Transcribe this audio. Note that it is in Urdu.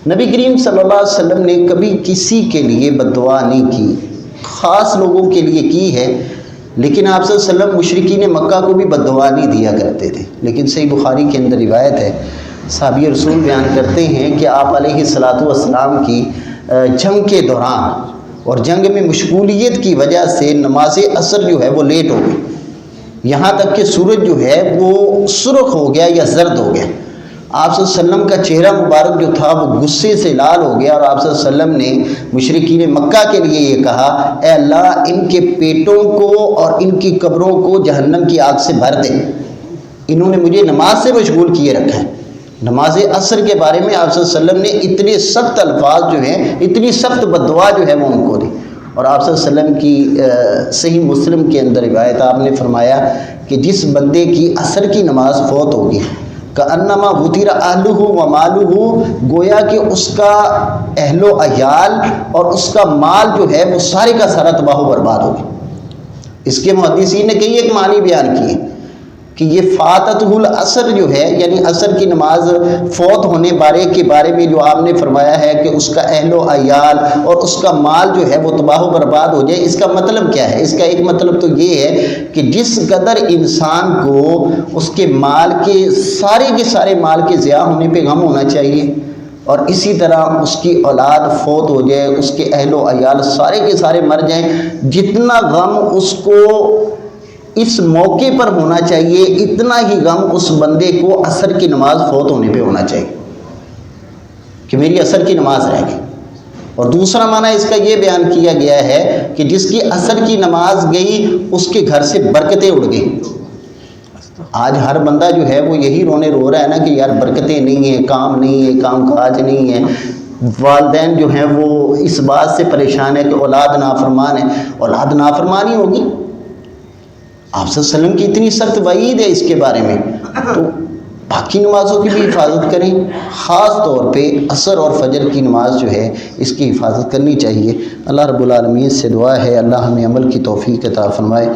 نبی کریم صلی اللہ علیہ وسلم نے کبھی کسی کے لیے بد دعا نہیں کی، خاص لوگوں کے لیے کی ہے، لیکن آپ صلی اللہ علیہ وسلم مشرکین مکہ کو بھی بد دعا نہیں دیا کرتے تھے۔ لیکن صحیح بخاری کے اندر روایت ہے، صحابی رسول بیان کرتے ہیں کہ آپ علیہ الصلاۃ والسلام کی جنگ کے دوران اور جنگ میں مشغولیت کی وجہ سے نماز عصر جو ہے وہ لیٹ ہو گئی، یہاں تک کہ سورج جو ہے وہ سرخ ہو گیا یا زرد ہو گیا۔ آپ صلی اللہ علیہ وسلم کا چہرہ مبارک جو تھا وہ غصے سے لال ہو گیا، اور آپ صلی اللہ علیہ وسلم نے مشرکین مکہ کے لیے یہ کہا، اے اللہ ان کے پیٹوں کو اور ان کی قبروں کو جہنم کی آگ سے بھر دے، انہوں نے مجھے نماز سے مشغول کیے رکھا ہے۔ نماز عصر کے بارے میں آپ صلی اللہ علیہ وسلم نے اتنے سخت الفاظ جو ہیں، اتنی سخت بد دعا جو ہے وہ ان کو دی۔ اور آپ صلی اللہ علیہ وسلم کی صحیح مسلم کے اندر روایت، آپ نے فرمایا کہ جس بندے کی عصر کی نماز فوت ہوگی کأنما وطیر اہلہ و مالہ، گویا کہ اس کا اہل و عیال اور اس کا مال جو ہے وہ سارے کا سارا تباہ و برباد ہوگا۔ اس کے محدثین نے کئی ایک معنی بیان کیے کہ یہ فاتتہ العصر جو ہے، یعنی عصر کی نماز فوت ہونے کے بارے میں جو آپ نے فرمایا ہے کہ اس کا اہل و عیال اور اس کا مال جو ہے وہ تباہ و برباد ہو جائے، اس کا مطلب کیا ہے؟ اس کا ایک مطلب تو یہ ہے کہ جس قدر انسان کو اس کے مال کے سارے مال کے ضیاع ہونے پہ غم ہونا چاہیے، اور اسی طرح اس کی اولاد فوت ہو جائے، اس کے اہل و عیال سارے کے سارے مر جائیں، جتنا غم اس کو اس موقع پر ہونا چاہیے اتنا ہی غم اس بندے کو عصر کی نماز فوت ہونے پہ ہونا چاہیے کہ میری عصر کی نماز رہ گئی۔ اور دوسرا معنی اس کا یہ بیان کیا گیا ہے کہ جس کی عصر کی نماز گئی اس کے گھر سے برکتیں اڑ گئیں۔ آج ہر بندہ جو ہے وہ یہی رونے رو رہا ہے نا کہ یار برکتیں نہیں ہیں، کام نہیں ہے، کام کاج نہیں ہے۔ والدین جو ہیں وہ اس بات سے پریشان ہے کہ اولاد نافرمان ہے، اولاد نافرمانی ہوگی۔ آپ صلی اللہ علیہ وسلم کی اتنی سخت وعید ہے اس کے بارے میں، تو باقی نمازوں کی بھی حفاظت کریں، خاص طور پہ عصر اور فجر کی نماز جو ہے اس کی حفاظت کرنی چاہیے۔ اللہ رب العالمین سے دعا ہے اللہ ہمیں عمل کی توفیق عطا فرمائے۔